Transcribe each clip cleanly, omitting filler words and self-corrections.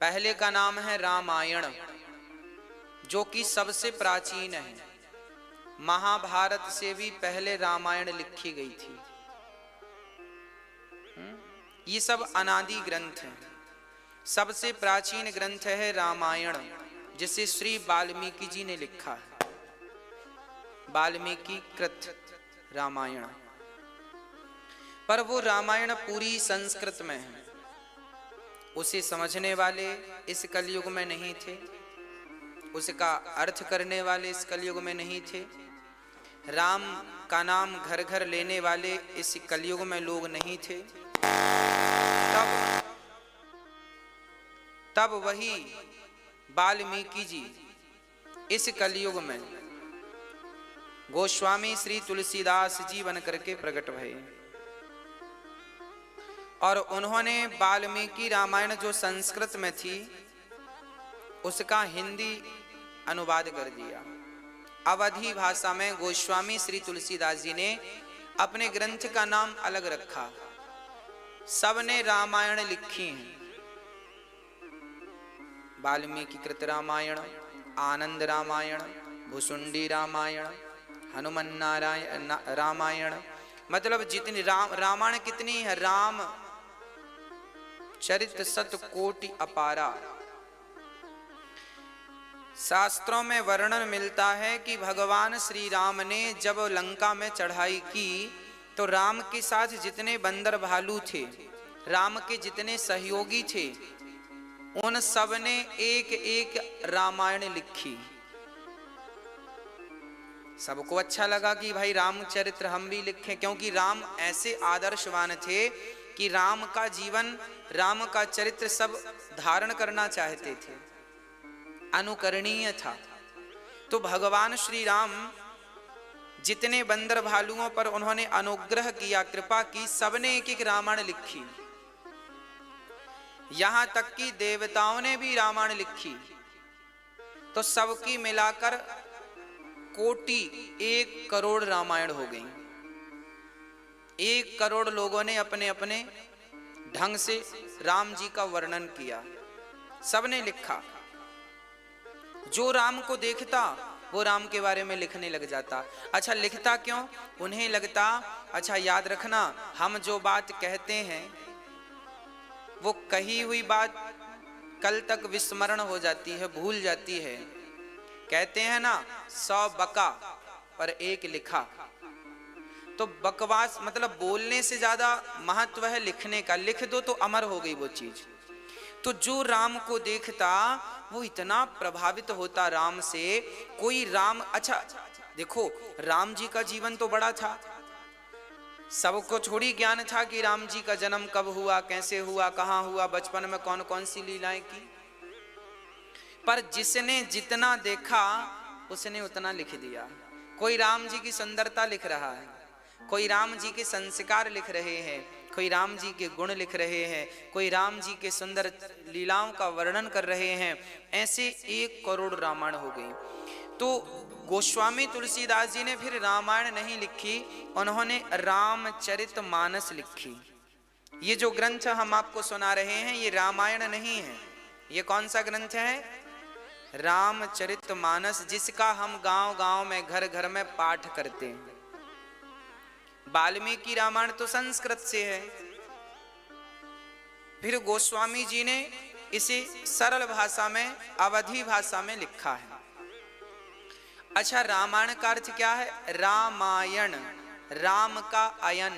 पहले का नाम है रामायण, जो कि सबसे प्राचीन है। महाभारत से भी पहले रामायण लिखी गई थी। ये सब अनादि ग्रंथ हैं। सबसे प्राचीन ग्रंथ है रामायण, जिसे श्री वाल्मीकि जी ने लिखा है। वाल्मीकि कृत रामायण। पर वो रामायण पूरी संस्कृत में है। उसे समझने वाले इस कलयुग में नहीं थे, उसका अर्थ करने वाले इस कलयुग में नहीं थे। राम का नाम घर घर लेने वाले इस कलयुग में लोग नहीं थे। तब वही वाल्मीकि जी इस कलयुग में गोस्वामी श्री तुलसीदास जी बन करके प्रकट भये और उन्होंने वाल्मीकि रामायण जो संस्कृत में थी उसका हिंदी अनुवाद कर दिया। अवधी भाषा में गोस्वामी श्री तुलसीदास जी ने अपने ग्रंथ का नाम अलग रखा। सबने रामायण लिखी हैं। वाल्मीकि कृत रामायण, आनंद रामायण, भुसुंडी रामायण, हनुमान नारायण रामायण, मतलब जितनी रामायण कितनी है। राम चरित सत कोटि अपारा। शास्त्रों में वर्णन मिलता है कि भगवान श्री राम ने जब लंका में चढ़ाई की तो राम के साथ जितने बंदर भालू थे, राम के जितने सहयोगी थे, उन सब ने एक एक रामायण लिखी। सबको अच्छा लगा कि भाई रामचरित्र हम भी लिखें, क्योंकि राम ऐसे आदर्शवान थे कि राम का जीवन, राम का चरित्र सब धारण करना चाहते थे, अनुकरणीय था। तो भगवान श्री राम जितने बंदर भालुओं पर उन्होंने अनुग्रह किया, कृपा की, सबने एक एक रामायण लिखी। यहां तक कि देवताओं ने भी रामायण लिखी। तो सबकी मिलाकर कोटि 1 करोड़ रामायण हो गई। 1 करोड़ लोगों ने अपने अपने ढंग से राम जी का वर्णन किया, सबने लिखा। जो राम को देखता वो राम के बारे में लिखने लग जाता। अच्छा, लिखता क्यों? उन्हें लगता, अच्छा याद रखना, हम जो बात कहते हैं वो कही हुई बात कल तक विस्मरण हो जाती है, भूल जाती है। कहते हैं ना, 100 बका पर 1 लिखा। तो बकवास मतलब बोलने से ज्यादा महत्व है लिखने का। लिख दो तो अमर हो गई वो चीज। तो जो राम को देखता वो इतना प्रभावित होता राम से। कोई राम, अच्छा देखो, राम जी का जीवन तो बड़ा था। सबको थोड़ी ज्ञान था कि राम जी का जन्म कब हुआ, कैसे हुआ, कहाँ हुआ, बचपन में कौन कौन सी लीलाएं की। पर जिसने जितना देखा उसने उतना लिख दिया। कोई राम जी की सुंदरता लिख रहा है, कोई राम जी के संस्कार लिख रहे हैं, कोई राम जी के गुण लिख रहे हैं, कोई राम जी के सुंदर लीलाओं का वर्णन कर रहे हैं। ऐसे 1 करोड़ रामायण हो गई। तो गोस्वामी तुलसीदास जी ने फिर रामायण नहीं लिखी, उन्होंने रामचरितमानस लिखी। ये जो ग्रंथ हम आपको सुना रहे हैं ये रामायण नहीं है। ये कौन सा ग्रंथ है? रामचरितमानस, जिसका हम गांव गांव में, घर घर में पाठ करते हैं। वाल्मीकि रामायण तो संस्कृत से है, फिर गोस्वामी जी ने इसे सरल भाषा में, अवधी भाषा में लिखा है। अच्छा, रामायण का अर्थ क्या है? रामायण, राम का अयन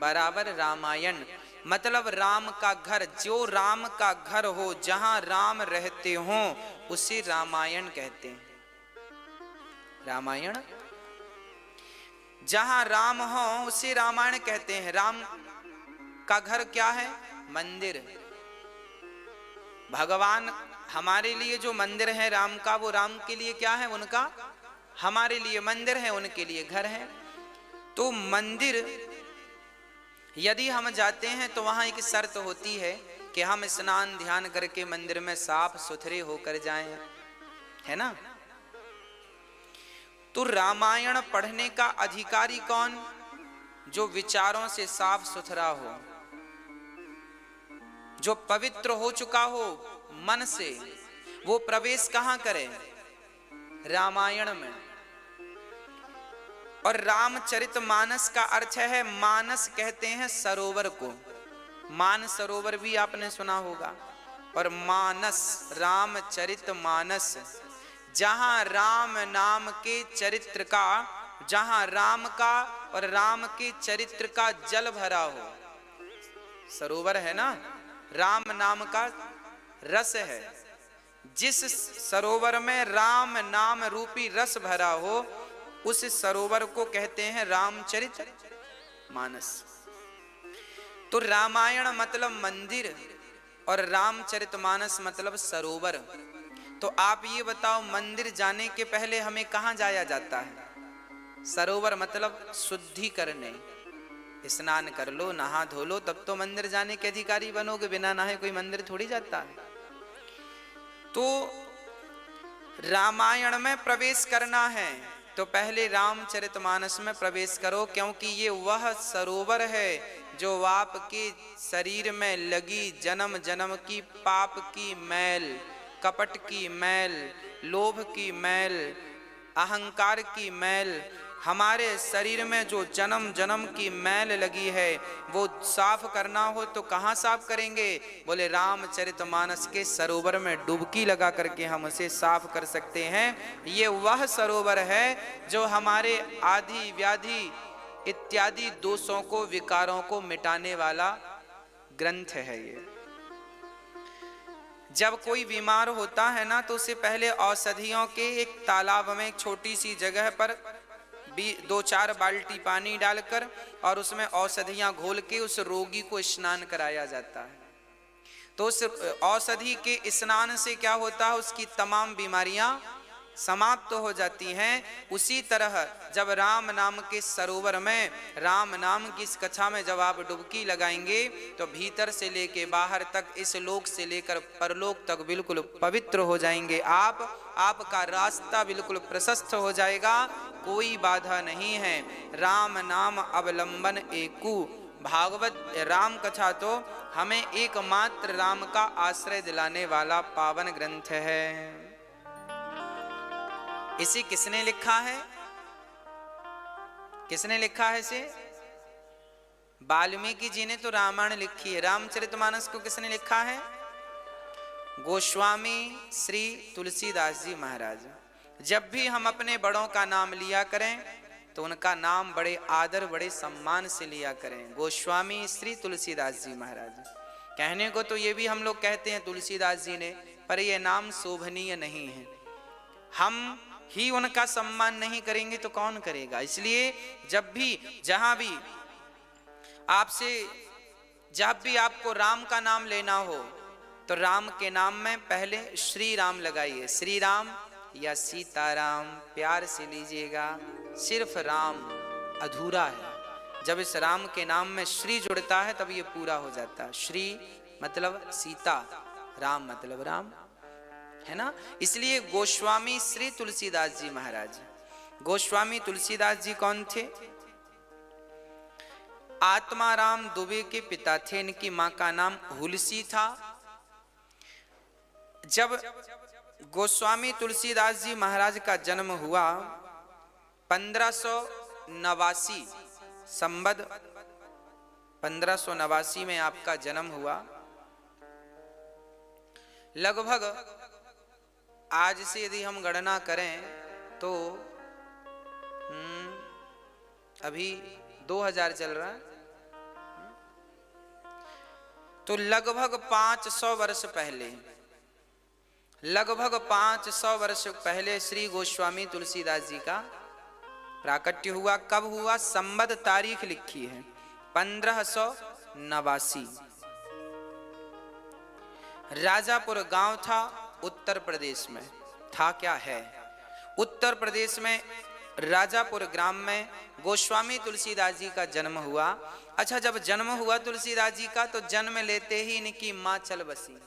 बराबर रामायण, मतलब राम का घर। जो राम का घर हो, जहां राम रहते हो, उसे रामायण कहते हैं। रामायण जहां राम हो उसे रामायण कहते हैं। राम का घर क्या है? मंदिर। भगवान हमारे लिए जो मंदिर है राम का, वो राम के लिए क्या है? उनका, हमारे लिए मंदिर है, उनके लिए घर है। तो मंदिर यदि हम जाते हैं तो वहां एक शर्त होती है कि हम स्नान ध्यान करके मंदिर में साफ सुथरे होकर जाएं, है ना। तो रामायण पढ़ने का अधिकारी कौन? जो विचारों से साफ सुथरा हो, जो पवित्र हो चुका हो, मन से वो प्रवेश कहाँ करे? रामायण में। और रामचरितमानस का अर्थ है, मानस कहते हैं सरोवर को। मान सरोवर भी आपने सुना होगा। और मानस, रामचरितमानस, जहां राम नाम के चरित्र का, जहां राम का और राम के चरित्र का जल भरा हो। सरोवर है ना, राम नाम का रस है। जिस सरोवर में राम नाम रूपी रस भरा हो, उस सरोवर को कहते हैं रामचरित मानस। तो रामायण मतलब मंदिर और रामचरितमानस मतलब सरोवर। तो आप ये बताओ, मंदिर जाने के पहले हमें कहाँ जाया जाता है? सरोवर मतलब शुद्धि करने। स्नान कर लो, नहा धो लो, तब तो मंदिर जाने के अधिकारी बनोगे। बिना नहाए कोई मंदिर थोड़ी जाता है। तो रामायण में प्रवेश करना है तो पहले रामचरितमानस में प्रवेश करो, क्योंकि ये वह सरोवर है जो आपके शरीर में लगी जन्म जन्म की पाप की मैल, कपट की मैल, लोभ की मैल, अहंकार की मैल, हमारे शरीर में जो जन्म जन्म की मैल लगी है वो साफ करना हो तो कहाँ साफ करेंगे? बोले रामचरितमानस के सरोवर में डुबकी लगा करके हम उसे साफ कर सकते हैं। ये वह सरोवर है जो हमारे आदि व्याधि इत्यादि दोषों को, विकारों को मिटाने वाला ग्रंथ है। ये जब कोई बीमार होता है ना, तो उसे पहले औषधियों के एक तालाब में, एक छोटी सी जगह पर 2-4 बाल्टी पानी डालकर और उसमें औषधियां घोल के उस रोगी को स्नान कराया जाता है। तो उस औषधि के स्नान से क्या होता है? उसकी तमाम बीमारियां समाप्त हो जाती हैं। उसी तरह जब राम नाम के सरोवर में, राम नाम की इस कथा में जब आप डुबकी लगाएंगे तो भीतर से लेके बाहर तक, इस लोक से लेकर परलोक तक बिल्कुल पवित्र हो जाएंगे आप। आपका रास्ता बिल्कुल प्रशस्त हो जाएगा, कोई बाधा नहीं है। राम नाम अवलंबन एकू। भागवत राम कथा तो हमें एकमात्र राम का आश्रय दिलाने वाला पावन ग्रंथ है। इसे किसने लिखा है? किसने लिखा है इसे? वाल्मीकि जी ने तो रामायण लिखी है। रामचरितमानस को किसने लिखा है? गोस्वामी श्री तुलसीदास जी महाराज। जब भी हम अपने बड़ों का नाम लिया करें तो उनका नाम बड़े आदर, बड़े सम्मान से लिया करें। गोस्वामी श्री तुलसीदास जी महाराज। कहने को तो ये भी हम लोग कहते हैं तुलसीदास जी ने, पर ये नाम शोभनीय नहीं है। हम ही उनका सम्मान नहीं करेंगे तो कौन करेगा? इसलिए जब भी, जहां भी आपसे, जब भी आपको राम का नाम लेना हो तो राम के नाम में पहले श्री राम लगाइए। श्री राम या सीताराम प्यार से लीजिएगा। सिर्फ राम अधूरा है। जब इस राम के नाम में श्री जुड़ता है तब ये पूरा हो जाता है। श्री मतलब सीता, राम मतलब राम, है ना। इसलिए गोस्वामी श्री तुलसीदास जी महाराज। गोस्वामी तुलसीदास जी कौन थे? आत्माराम दुबे के पिता थे। इनकी मां का नाम हुलसी था। जब गोस्वामी तुलसीदास जी महाराज का जन्म हुआ 1589 संबत 1589 में आपका जन्म हुआ। लगभग आज से यदि हम गणना करें तो अभी 2000 चल रहा है, तो लगभग 500 वर्ष पहले, लगभग 500 वर्ष पहले श्री गोस्वामी तुलसीदास जी का प्राकट्य हुआ। कब हुआ? संबत तारीख लिखी है 1589। राजापुर गांव था उत्तर प्रदेश में। था क्या है? उत्तर प्रदेश में राजापुर ग्राम में गोस्वामी तुलसीदास जी का जन्म हुआ। अच्छा, जब जन्म हुआ तुलसीदास जी का तो जन्म लेते ही इनकी मां चल बसी।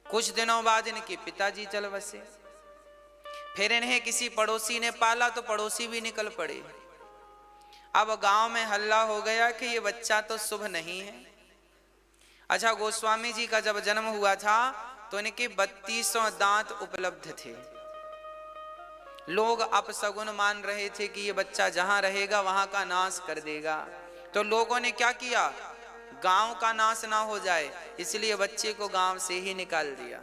कुछ दिनों बाद इनके पिताजी चल बसे। फिर इन्हें किसी पड़ोसी ने पाला तो पड़ोसी भी निकल पड़े। अब गांव में हल्ला हो गया कि ये बच्चा तो शुभ नहीं है। अच्छा, गोस्वामी जी का जब जन्म हुआ था तो इनके 3200 दांत उपलब्ध थे। लोग अपशगुन मान रहे थे कि ये बच्चा जहां रहेगा वहां का नाश कर देगा। तो लोगों ने क्या किया, गांव का नाश ना हो जाए इसलिए बच्चे को गांव से ही निकाल दिया।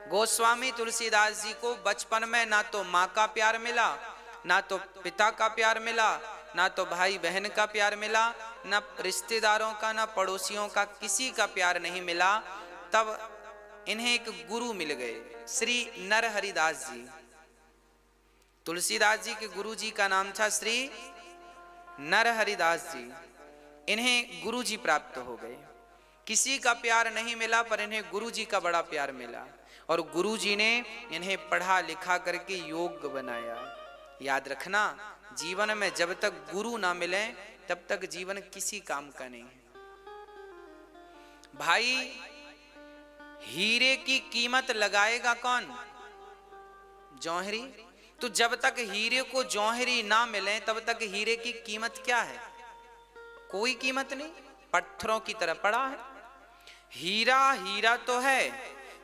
गोस्वामी तुलसीदास जी को बचपन में ना तो माँ का प्यार मिला, ना तो पिता का प्यार मिला, ना तो भाई बहन का प्यार मिला, ना रिश्तेदारों का, ना पड़ोसियों का, किसी का प्यार नहीं मिला। तब इन्हें एक गुरु मिल गए, श्री नरहरिदास जी। तुलसीदास जी के गुरु जी का नाम था श्री नरहरिदास जी। इन्हें गुरु जी प्राप्त हो गए। किसी का प्यार नहीं मिला पर इन्हें गुरु जी का बड़ा प्यार मिला और गुरु जी ने इन्हें पढ़ा लिखा करके योग्य बनाया। याद रखना, जीवन में जब तक गुरु ना मिले तब तक जीवन किसी काम का नहीं है। भाई, हीरे की कीमत लगाएगा कौन? जौहरी। तो जब तक हीरे को जौहरी ना मिले तब तक हीरे की कीमत क्या है? कोई कीमत नहीं, पत्थरों की तरह पड़ा है। हीरा हीरा तो है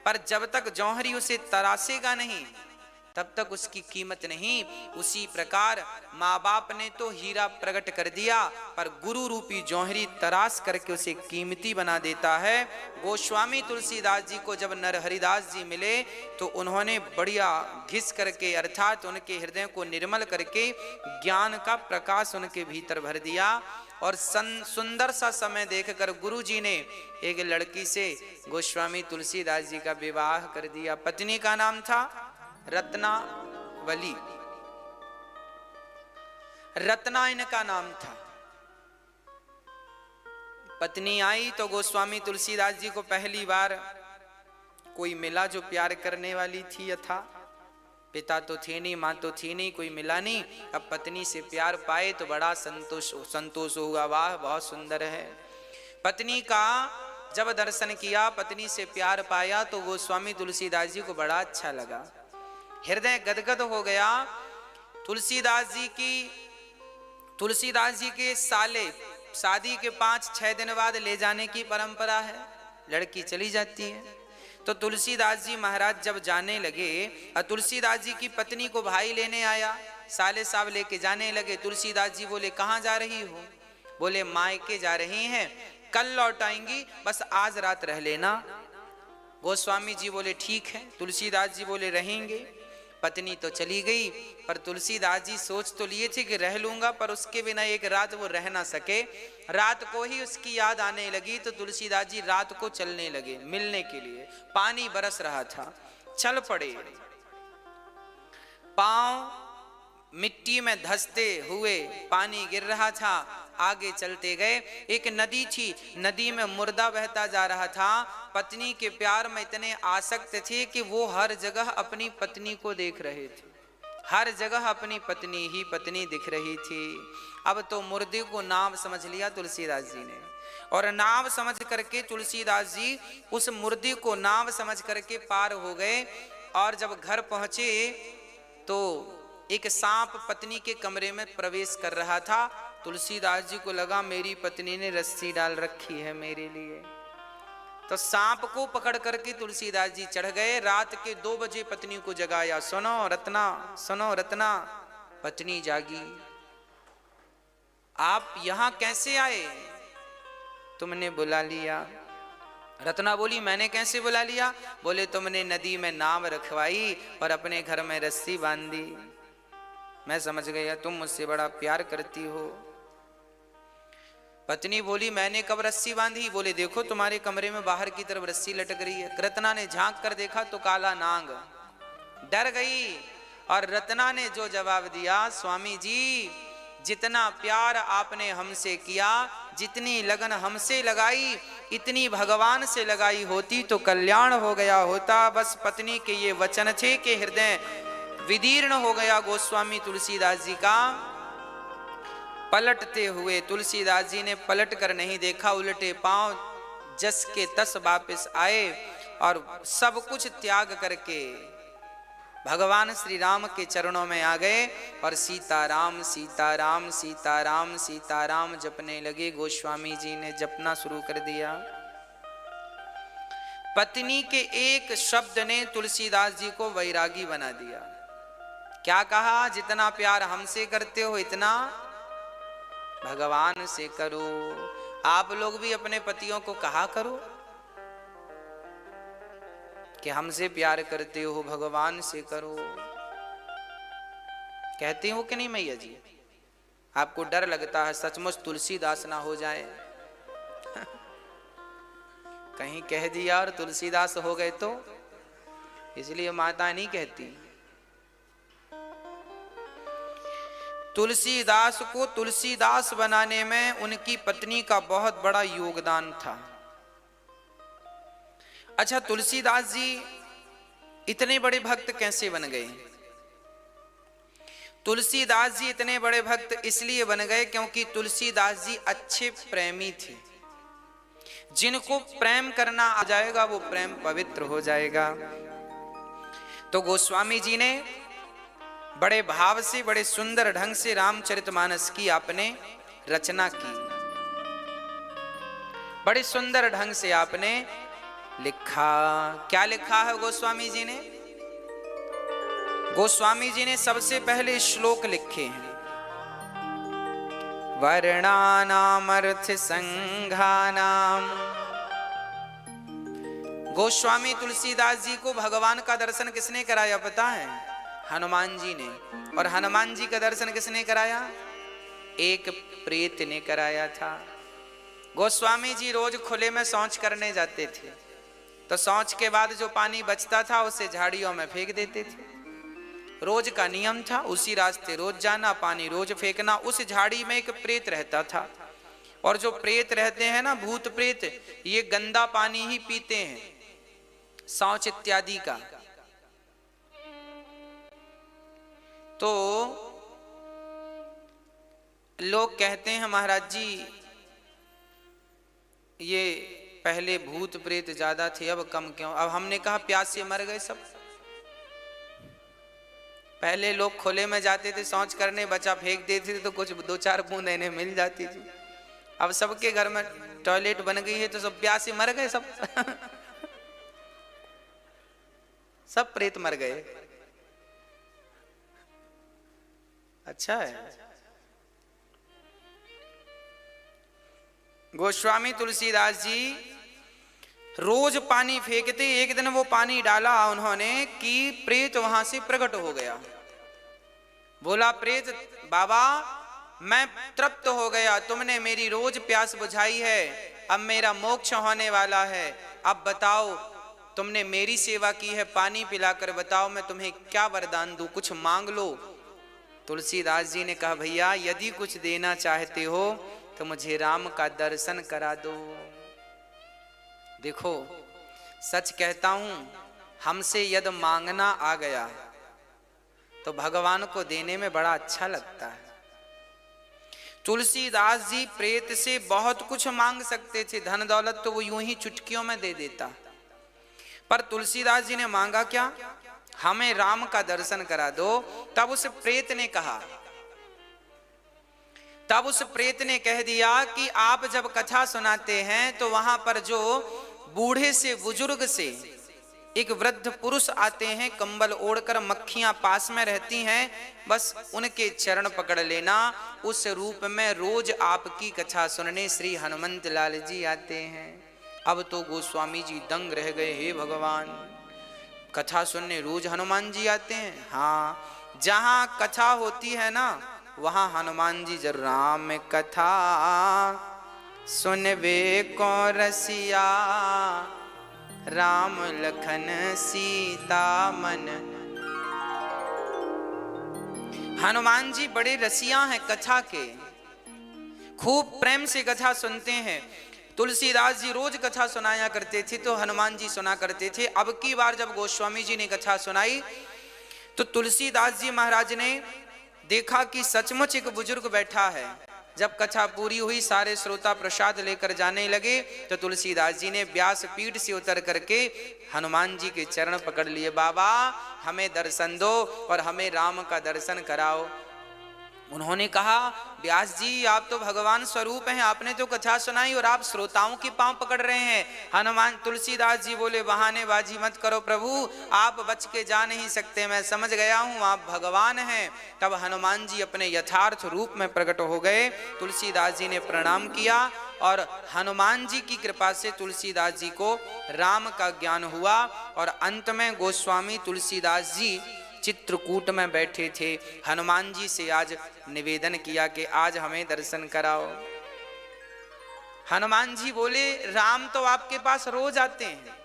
पर जब तक जौहरी उसे तरासेगा नहीं तब तक उसकी कीमत नहीं। उसी प्रकार माँ बाप ने तो हीरा प्रकट कर दिया पर गुरु रूपी जौहरी तराश करके उसे कीमती बना देता है। गोस्वामी तुलसीदास जी को जब नरहरिदास जी मिले तो उन्होंने बढ़िया घिस करके अर्थात उनके हृदय को निर्मल करके ज्ञान का प्रकाश उनके भीतर भर दिया। और सुंदर सा समय देखकर गुरु जी ने एक लड़की से गोस्वामी तुलसीदास जी का विवाह कर दिया। पत्नी का नाम था रत्नावली। रत्ना इनका नाम था। पत्नी आई तो गोस्वामी तुलसीदास जी को पहली बार कोई मिला जो प्यार करने वाली थी। यथा पिता तो थे नहीं, माँ तो थी नहीं, कोई मिला नहीं। अब पत्नी से प्यार पाए तो बड़ा संतोष हुआ। वाह, बहुत सुंदर है। पत्नी का जब दर्शन किया, पत्नी से प्यार पाया तो गोस्वामी तुलसीदास जी को बड़ा अच्छा लगा। हृदय गदगद हो गया। तुलसीदास जी के साले शादी के 5-6 दिन बाद ले जाने की परंपरा है। लड़की चली जाती है तो तुलसीदास जी महाराज जब जाने लगे, तुलसीदास जी की पत्नी को भाई लेने आया, साले साहब लेके जाने लगे। तुलसीदास जी बोले, कहाँ जा रही हो? बोले, मायके जा रही हैं, कल लौट आएंगी, बस आज रात रह लेना। गोस्वामी जी बोले, ठीक है। तुलसीदास जी बोले, रहेंगे। पत्नी तो चली गई पर तुलसीदास जी सोच तो लिए थे कि रह लूंगा, पर उसके बिना एक रात वो रह ना सके। रात को ही उसकी याद आने लगी तो तुलसीदास जी रात को चलने लगे मिलने के लिए। पानी बरस रहा था, चल पड़े। पांव मिट्टी में धंसते हुए पानी गिर रहा था, आगे चलते गए। एक नदी थी, नदी में मुर्दा बहता जा रहा था। पत्नी के प्यार में इतने आसक्त थे कि वो हर जगह अपनी पत्नी को देख रहे थे। हर जगह अपनी पत्नी ही पत्नी दिख रही थी। अब तो मुर्दे को नाव समझ लिया तुलसीदास जी ने, और नाव समझ करके तुलसीदास जी उस मुर्दे को नाव समझ करके पार हो गए। और जब घर पहुंचे तो एक सांप पत्नी के कमरे में प्रवेश कर रहा था। तुलसीदास जी को लगा मेरी पत्नी ने रस्सी डाल रखी है मेरे लिए, तो सांप को पकड़ करके तुलसीदास जी चढ़ गए। रात के 2 बजे पत्नी को जगाया, सुनो रत्ना, सुनो रत्ना। पत्नी जागी, आप यहां कैसे आए? तुमने बुला लिया। रत्ना बोली, मैंने कैसे बुला लिया? बोले, तुमने नदी में नाव रखवाई और अपने घर में रस्सी बांध दी। मैं समझ गया तुम मुझसे बड़ा प्यार करती हो। पत्नी बोली, मैंने कब रस्सी बांधी? बोले, देखो तुम्हारे कमरे में बाहर की तरफ रस्सी लटक रही है। रत्ना ने झांक कर देखा तो काला नाग। डर गई और रत्ना ने जो जवाब दिया, स्वामी जी जितना प्यार आपने हमसे किया, जितनी लगन हमसे लगाई, इतनी भगवान से लगाई होती तो कल्याण हो गया होता। बस पत्नी के ये वचन थे कि हृदय विदीर्ण हो गया गोस्वामी तुलसीदास जी का। पलटते हुए तुलसीदास जी ने पलट कर नहीं देखा, उल्टे पांव जस के तस वापस आए और सब कुछ त्याग करके भगवान श्री राम के चरणों में आ गए और सीताराम सीताराम सीताराम सीताराम जपने लगे। गोस्वामी जी ने जपना शुरू कर दिया। पत्नी के एक शब्द ने तुलसीदास जी को वैरागी बना दिया। क्या कहा? जितना प्यार हमसे करते हो इतना भगवान से करो। आप लोग भी अपने पतियों को कहा करो कि हमसे प्यार करते हो भगवान से करो। कहते हो कि नहीं मैया जी? आपको डर लगता है सचमुच तुलसीदास ना हो जाए कहीं कह दिया और तुलसीदास हो गए तो, इसलिए माता नहीं कहती। तुलसीदास को तुलसीदास बनाने में उनकी पत्नी का बहुत बड़ा योगदान था। अच्छा, तुलसीदास जी इतने बड़े भक्त कैसे बन गए? तुलसीदास जी इतने बड़े भक्त इसलिए बन गए क्योंकि तुलसीदास जी अच्छे प्रेमी थे। जिनको प्रेम करना आ जाएगा वो प्रेम पवित्र हो जाएगा। तो गोस्वामी जी ने बड़े भाव से बड़े सुंदर ढंग से रामचरितमानस की आपने रचना की। बड़े सुंदर ढंग से आपने लिखा। क्या लिखा है गोस्वामी जी ने? गोस्वामी जी ने सबसे पहले श्लोक लिखे हैं। वर्णानाम अर्थ संघानाम। गोस्वामी तुलसीदास जी को भगवान का दर्शन किसने कराया पता है? हनुमान जी ने। और हनुमान जी का दर्शन किसने कराया? एक प्रेत ने कराया था। गोस्वामी जी रोज खुले में शौच करने जाते थे, तो शौच के बाद जो पानी बचता था उसे झाड़ियों में फेंक देते थे। रोज का नियम था, उसी रास्ते रोज जाना, पानी रोज फेंकना। उस झाड़ी में एक प्रेत रहता था, और जो प्रेत रहते हैं ना, भूत प्रेत, ये गंदा पानी ही पीते हैं, शौच इत्यादि का। तो लोग कहते हैं महाराज जी ये पहले भूत प्रेत ज्यादा थे अब कम क्यों? अब हमने कहा प्यास से मर गए सब। पहले लोग खुले में जाते थे शौच करने, बच्चा फेंक देते थे तो कुछ 2-4 बूंद इन्हें मिल जाती थी। अब सबके घर में टॉयलेट बन गई है तो सब प्यास से मर गए सब सब प्रेत मर गए। अच्छा है। गोस्वामी तुलसीदास जी रोज पानी फेंकते। एक दिन वो पानी डाला उन्होंने कि प्रेत वहां से प्रकट हो गया। बोला प्रेत, बाबा मैं तृप्त हो गया, तुमने मेरी रोज प्यास बुझाई है, अब मेरा मोक्ष होने वाला है। अब बताओ, तुमने मेरी सेवा की है, पानी पिलाकर बताओ मैं तुम्हें क्या वरदान दूं, कुछ मांग लो। तुलसीदास जी ने कहा भैया यदि कुछ देना चाहते हो तो मुझे राम का दर्शन करा दो। देखो सच कहता हूं, हमसे यदि मांगना आ गया तो भगवान को देने में बड़ा अच्छा लगता है। तुलसीदास जी प्रेत से बहुत कुछ मांग सकते थे, धन दौलत तो वो यूं ही चुटकियों में दे देता, पर तुलसीदास जी ने मांगा क्या? हमें राम का दर्शन करा दो। तब उस प्रेत ने कह दिया कि आप जब कथा सुनाते हैं तो वहां पर जो बूढ़े से बुजुर्ग से एक वृद्ध पुरुष आते हैं, कंबल ओढ़कर, मक्खियां पास में रहती हैं, बस उनके चरण पकड़ लेना। उस रूप में रोज आपकी कथा सुनने श्री हनुमंत लाल जी आते हैं। अब तो गोस्वामी जी दंग रह गए, हे भगवान, कथा सुनने रोज हनुमान जी आते हैं। हाँ, जहां कथा होती है ना वहां हनुमान जी जरूर। राम कथा सुनबे को रसिया, राम लखन सीता मन। हनुमान जी बड़े रसिया हैं कथा के, खूब प्रेम से कथा सुनते हैं। तुलसीदास जी रोज कथा सुनाया करते थे तो हनुमान जी सुना करते थे। अब की बार जब गोस्वामी जी ने कथा सुनाई तो तुलसीदास जी महाराज ने देखा कि सचमुच एक बुजुर्ग बैठा है, जब कथा पूरी हुई, सारे श्रोता प्रसाद लेकर जाने लगे, तो तुलसीदास जी ने व्यास पीठ से उतर करके हनुमान जी के चरण पकड़ लिए। बाबा हमें दर्शन दो और हमें राम का दर्शन कराओ। उन्होंने कहा, व्यास जी आप तो भगवान स्वरूप हैं, आपने तो कथा सुनाई और आप श्रोताओं की पांव पकड़ रहे हैं। हनुमान तुलसीदास जी बोले, बहानेबाजी मत करो प्रभु, आप बच के जा नहीं सकते, मैं समझ गया हूं आप भगवान हैं। तब हनुमान जी अपने यथार्थ रूप में प्रकट हो गए। तुलसीदास जी ने प्रणाम किया और हनुमान जी की कृपा से तुलसीदास जी को राम का ज्ञान हुआ। और अंत में गोस्वामी तुलसीदास जी चित्रकूट में बैठे थे। हनुमान जी से आज निवेदन किया कि आज हमें दर्शन कराओ। हनुमान जी बोले, राम तो आपके पास रोज आते हैं।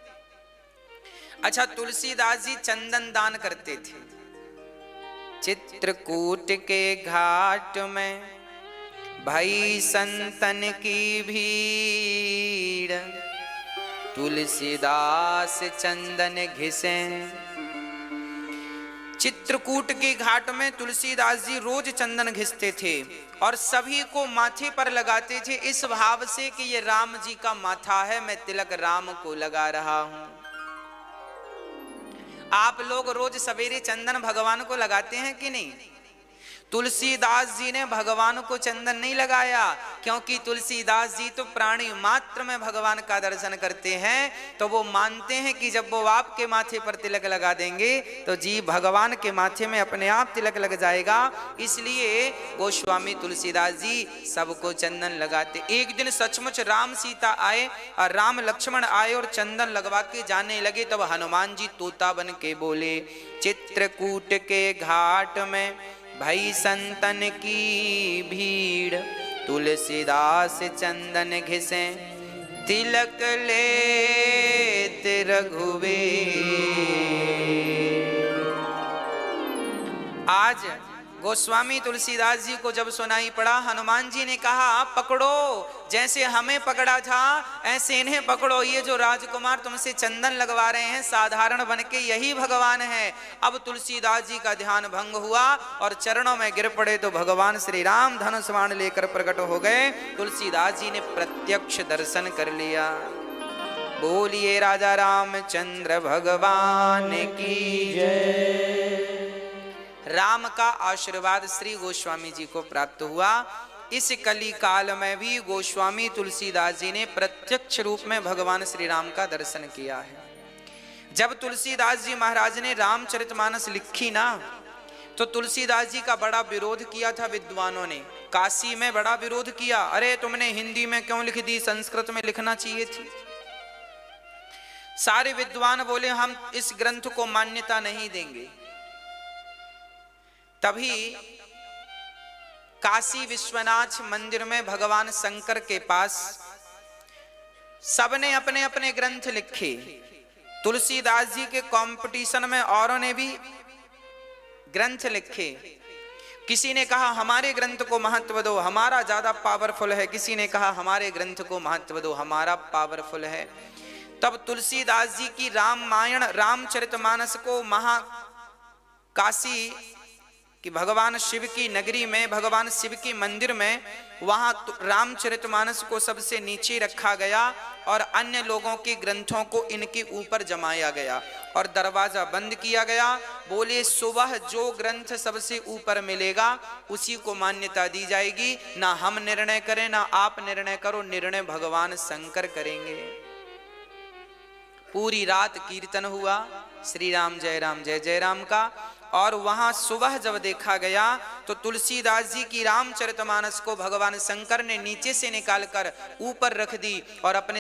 अच्छा, तुलसीदास जी चंदन दान करते थे। चित्रकूट के घाट में भाई संतन की भीड़, तुलसीदास चंदन घिसे। चित्रकूट के घाट में तुलसीदास जी रोज चंदन घिसते थे और सभी को माथे पर लगाते थे, इस भाव से कि ये राम जी का माथा है, मैं तिलक राम को लगा रहा हूं। आप लोग रोज सवेरे चंदन भगवान को लगाते हैं कि नहीं? तुलसीदास जी ने भगवान को चंदन नहीं लगाया, क्योंकि तुलसीदास जी तो प्राणी मात्र में भगवान का दर्शन करते हैं, तो वो मानते हैं कि जब वो आपके माथे पर तिलक लगा देंगे तो जी भगवान के माथे में अपने आप तिलक लग जाएगा। इसलिए गोस्वामी तुलसीदास जी सबको चंदन लगाते। एक दिन सचमुच राम सीता आए और राम लक्ष्मण आए और चंदन लगवा के जाने लगे, तब हनुमान जी तोता बन के बोले, चित्रकूट के घाट में भाई संतन की भीड़, तुलसीदास चंदन घिसे, तिलक ले रघुवीर। आज गोस्वामी तुलसीदास जी को जब सुनाई पड़ा, हनुमान जी ने कहा, पकड़ो, जैसे हमें पकड़ा था ऐसे इन्हें पकड़ो। ये जो राजकुमार तुमसे चंदन लगवा रहे हैं साधारण बन के, यही भगवान है। अब तुलसीदास जी का ध्यान भंग हुआ और चरणों में गिर पड़े, तो भगवान श्री राम धनुष बाण लेकर प्रकट हो गए। तुलसीदास जी ने प्रत्यक्ष दर्शन कर लिया। बोलिए राजा रामचंद्र भगवान की जय। राम का आशीर्वाद श्री गोस्वामी जी को प्राप्त हुआ। इस कली काल में भी गोस्वामी तुलसीदास जी ने प्रत्यक्ष रूप में भगवान श्री राम का दर्शन किया है। जब तुलसीदास जी महाराज ने रामचरितमानस लिखी ना, तो तुलसीदास जी का बड़ा विरोध किया था विद्वानों ने। काशी में बड़ा विरोध किया, अरे तुमने हिंदी में क्यों लिख दी, संस्कृत में लिखना चाहिए थी। सारे विद्वान बोले, हम इस ग्रंथ को मान्यता नहीं देंगे। तभी काशी विश्वनाथ मंदिर में भगवान शंकर के पास सबने अपने अपने ग्रंथ लिखे। तुलसीदास जी के कंपटीशन में औरों ने भी ग्रंथ लिखे। किसी ने कहा हमारे ग्रंथ को महत्व दो, हमारा ज्यादा पावरफुल है। किसी ने कहा हमारे ग्रंथ को महत्व दो, हमारा पावरफुल है। तब तुलसीदास जी की रामायण रामचरितमानस को काशी कि भगवान शिव की नगरी में, भगवान शिव की मंदिर में, वहां रामचरितमानस को सबसे नीचे रखा गया और अन्य लोगों के ग्रंथों को इनके ऊपर जमाया गया और दरवाजा बंद किया गया। बोले सुबह जो ग्रंथ सबसे ऊपर मिलेगा उसी को मान्यता दी जाएगी, ना हम निर्णय करें ना आप निर्णय करो, निर्णय भगवान शंकर करेंगे। पूरी रात कीर्तन हुआ श्री राम जय जय राम का, और वहां सुबह जब देखा गया तो तुलसीदास जी की रामचरितमानस को भगवान शंकर ने नीचे से निकालकर ऊपर रख दी और अपने